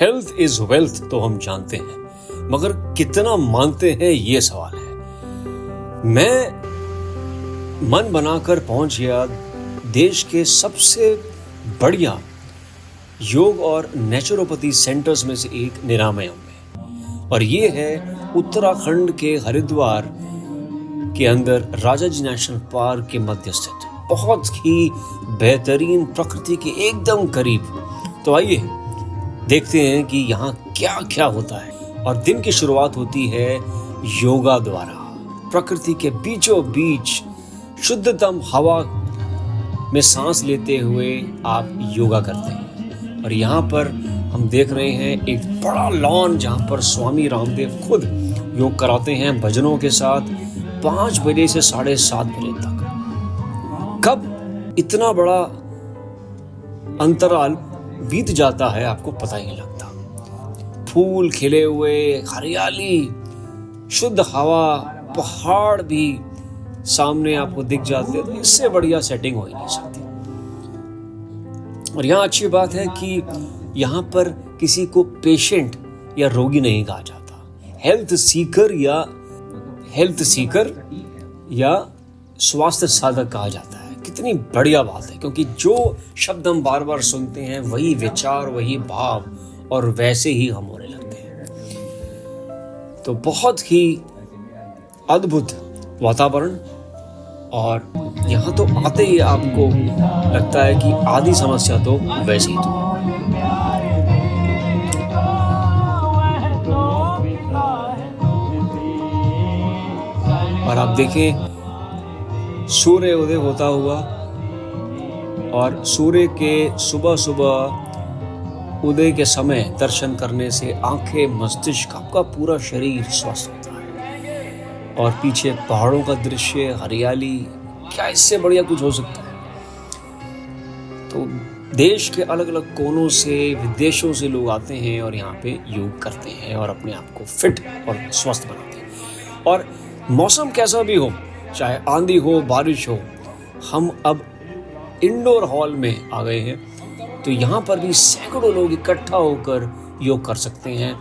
Health is wealth तो हम जानते हैं, मगर कितना मानते हैं ये सवाल है। मैं मन बनाकर पहुंच गया देश के सबसे बढ़िया योग और नेचुरोपैथी सेंटर्स में से एक निरामयम में, और ये है उत्तराखंड के हरिद्वार के अंदर राजाजी नेशनल पार्क के मध्य स्थित बहुत ही बेहतरीन प्रकृति के एकदम करीब। तो आइए देखते हैं कि यहाँ क्या क्या होता है। और दिन की शुरुआत होती है योगा द्वारा। प्रकृति के बीचों बीच शुद्धतम हवा में सांस लेते हुए आप योगा करते हैं। और यहाँ पर हम देख रहे हैं एक बड़ा लॉन जहाँ पर स्वामी रामदेव खुद योग कराते हैं भजनों के साथ 5 बजे से 7:30 बजे तक। कब इतना बड़ा अंतराल बीत जाता है आपको पता ही नहीं लगता। फूल खिले हुए, हरियाली, शुद्ध हवा, पहाड़ भी सामने आपको दिख जाते हैं। तो इससे बढ़िया सेटिंग हो ही नहीं सकती। और यहाँ अच्छी बात है कि यहाँ पर किसी को पेशेंट या रोगी नहीं कहा जाता, हेल्थ सीकर या स्वास्थ्य साधक कहा जाता है। कितनी बढ़िया बात है, क्योंकि जो शब्द हम बार बार सुनते हैं वही विचार, वही भाव, और वैसे ही हम होने लगते हैं। तो बहुत ही अद्भुत वातावरण, और यहाँ तो आते ही आपको लगता है कि आधी समस्या तो वैसे ही तो। और आप देखें सूर्य उदय होता हुआ, और सूर्य के सुबह सुबह उदय के समय दर्शन करने से आंखें, मस्तिष्क, आपका पूरा शरीर स्वस्थ होता है। और पीछे पहाड़ों का दृश्य, हरियाली, क्या इससे बढ़िया कुछ हो सकता है। तो देश के अलग अलग कोनों से, विदेशों से लोग आते हैं और यहाँ पे योग करते हैं और अपने आप को फिट और स्वस्थ बनाते हैं। और मौसम कैसा भी हो, चाहे आंधी हो, बारिश हो, हम अब इंडोर हॉल में आ गए हैं। तो यहाँ पर भी सैकड़ों लोग इकट्ठा होकर योग कर सकते हैं।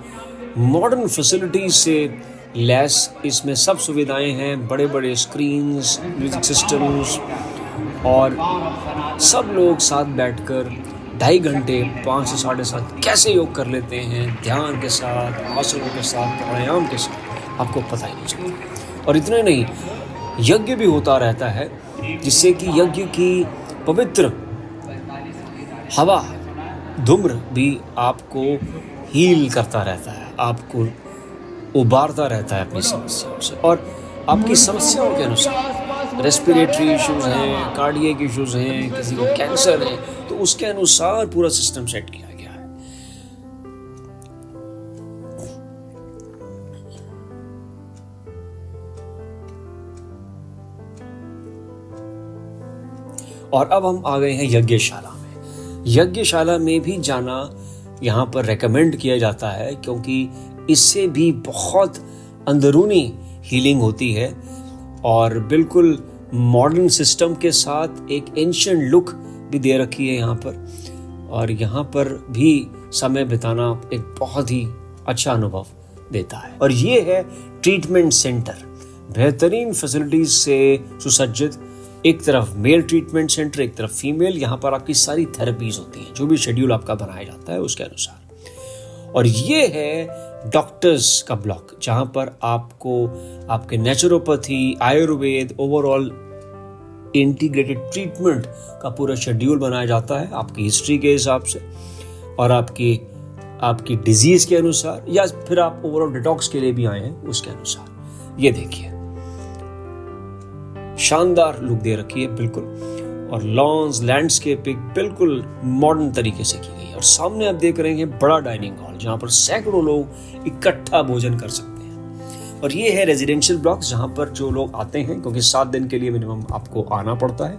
मॉडर्न फैसिलिटीज से लैस इसमें सब सुविधाएं हैं, बड़े बड़े स्क्रीन्स, म्यूजिक सिस्टम्स, और सब लोग साथ बैठकर 2.5 घंटे 5 से 7:30 कैसे योग कर लेते हैं, ध्यान के साथ, आसनों के साथ, प्राणायाम के साथ, आपको पता ही नहीं चलता। और इतने नहीं, यज्ञ भी होता रहता है, जिससे कि यज्ञ की पवित्र हवा, धूम्र भी आपको हील करता रहता है, आपको उबारता रहता है अपनी समस्याओं से। और आपकी समस्याओं के अनुसार, रेस्पिरेटरी इश्यूज हैं, कार्डियक इश्यूज हैं, किसी को कैंसर है, तो उसके अनुसार पूरा सिस्टम सेट किया गया है। और अब हम आ गए हैं यज्ञशाला में। यज्ञशाला में भी जाना यहाँ पर रेकमेंड किया जाता है, क्योंकि इससे भी बहुत अंदरूनी हीलिंग होती है, और बिल्कुल मॉडर्न सिस्टम के साथ एक एंशिएंट लुक भी दे रखी है यहाँ पर। और यहाँ पर भी समय बिताना एक बहुत ही अच्छा अनुभव देता है। और ये है ट्रीटमेंट सेंटर, बेहतरीन फैसिलिटीज से सुसज्जित। एक तरफ मेल ट्रीटमेंट सेंटर, एक तरफ फीमेल। यहाँ पर आपकी सारी थेरेपीज होती हैं, जो भी शेड्यूल आपका बनाया जाता है उसके अनुसार। और ये है डॉक्टर्स का ब्लॉक, जहाँ पर आपको आपके naturopathy, Ayurveda, overall integrated treatment का पूरा शेड्यूल बनाया जाता है आपकी हिस्ट्री के हिसाब से, और आपकी डिजीज के अनुसार, या फिर आप ओवरऑल डिटॉक्स के लिए भी आए हैं उसके अनुसार। ये देखिए, शानदार लुक दे रखी है बिल्कुल, और लॉन्स, लैंडस्केपिंग बिल्कुल मॉडर्न तरीके से की गई है। और सामने आप देख रहे हैं बड़ा डाइनिंग हॉल, जहाँ पर सैकड़ों लोग इकट्ठा भोजन कर सकते हैं। और ये है रेजिडेंशियल ब्लॉक्स, जहाँ पर जो लोग आते हैं, क्योंकि 7 दिन के लिए मिनिमम आपको आना पड़ता है,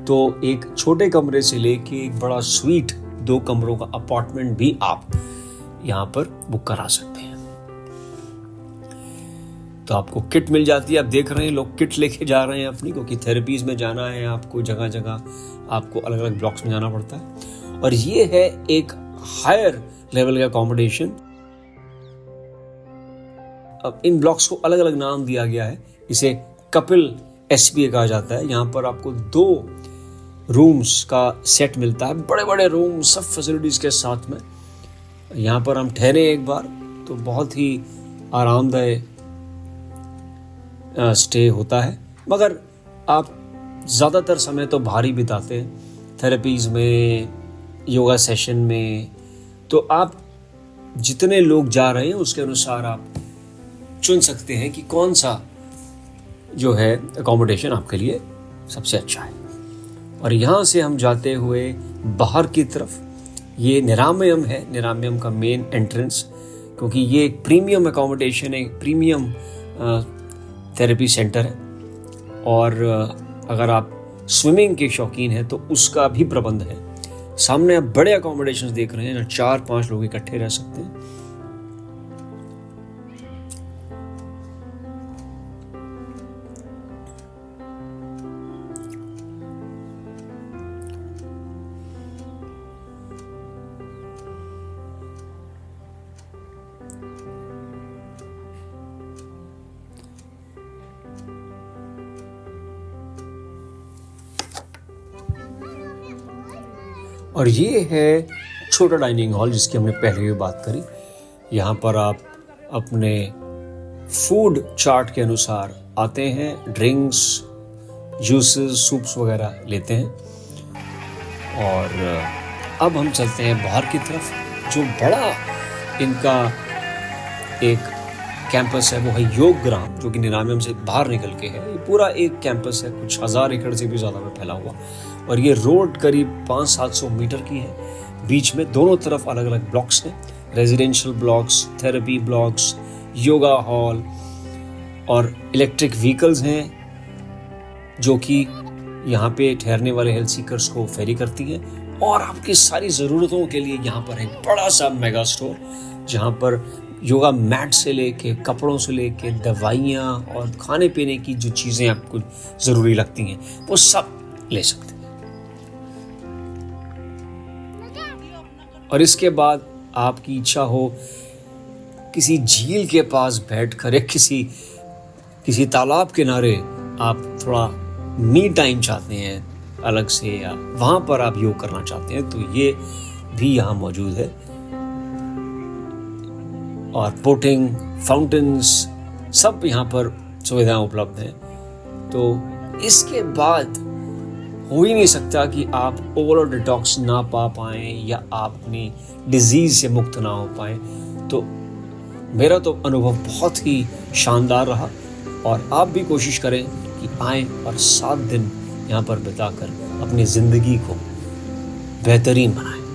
तो एक छोटे कमरे से लेके एक बड़ा स्वीट 2 कमरों का अपार्टमेंट भी आप यहाँ पर बुक करा सकते हैं। तो आपको किट मिल जाती है। आप देख रहे हैं लोग किट लेके जा रहे हैं अपनी, क्योंकि थेरेपीज में जाना है आपको, जगह जगह आपको अलग अलग ब्लॉक्स में जाना पड़ता है। और ये है एक हायर लेवल का अकोमोडेशन। अब इन ब्लॉक्स को अलग अलग नाम दिया गया है। इसे कपिल एसपीए कहा जाता है। यहाँ पर आपको 2 रूम्स का सेट मिलता है, बड़े बड़े रूम, सब फैसिलिटीज के साथ में। यहाँ पर हम ठहरे एक बार तो बहुत ही आरामदायक स्टे होता है, मगर आप ज़्यादातर समय तो बाहर ही बिताते हैं, थेरेपीज़ में, योगा सेशन में। तो आप जितने लोग जा रहे हैं उसके अनुसार आप चुन सकते हैं कि कौन सा जो है अकोमोडेशन आपके लिए सबसे अच्छा है। और यहाँ से हम जाते हुए बाहर की तरफ, ये निरामयम है, निरामयम का मेन एंट्रेंस, क्योंकि ये एक प्रीमियम अकोमोडेशन है, एक प्रीमियम थेरेपी सेंटर है। और अगर आप स्विमिंग के शौकीन हैं तो उसका भी प्रबंध है। सामने आप बड़े अकोमोडेशंस देख रहे हैं ना, 4-5 लोग इकट्ठे रह सकते हैं। और ये है छोटा डाइनिंग हॉल जिसकी हमने पहले भी बात करी। यहाँ पर आप अपने फूड चार्ट के अनुसार आते हैं, ड्रिंक्स, जूसेस, सूप्स वगैरह लेते हैं। और अब हम चलते हैं बाहर की तरफ। जो बड़ा इनका एक कैंपस है वो है योग ग्राम, जो कि निरामयम से बाहर निकल के है। ये पूरा एक कैंपस है, कुछ 1000 एकड़ से भी ज़्यादा में फैला हुआ। और ये रोड करीब 500-700 मीटर की है। बीच में दोनों तरफ अलग अलग ब्लॉक्स हैं, residential blocks, therapy blocks, yoga hall और इलेक्ट्रिक व्हीकल्स हैं जो कि यहाँ पे ठहरने वाले हेल्थ सीकर्स को फेरी करती हैं। और आपकी सारी ज़रूरतों के लिए यहाँ पर एक बड़ा सा मेगा स्टोर, जहाँ पर योगा मैट से लेके, कपड़ों से लेके, दवाइयाँ और खाने पीने की जो चीज़ें आपको ज़रूरी लगती हैं वो सब ले सकते हैं। और इसके बाद आपकी इच्छा हो किसी झील के पास बैठकर या किसी तालाब किनारे आप थोड़ा मी टाइम चाहते हैं अलग से, या वहाँ पर आप योग करना चाहते हैं, तो ये भी यहाँ मौजूद है। और बोटिंग, फाउंटेन्स, सब यहाँ पर सुविधाएं उपलब्ध हैं। तो इसके बाद हो ही नहीं सकता कि आप ओवरऑल डिटॉक्स ना पा पाएँ या आप अपनी डिजीज़ से मुक्त ना हो पाएँ। तो मेरा तो अनुभव बहुत ही शानदार रहा। और आप भी कोशिश करें कि आएँ और 7 दिन यहाँ पर बिताकर अपनी ज़िंदगी को बेहतरीन बनाएं।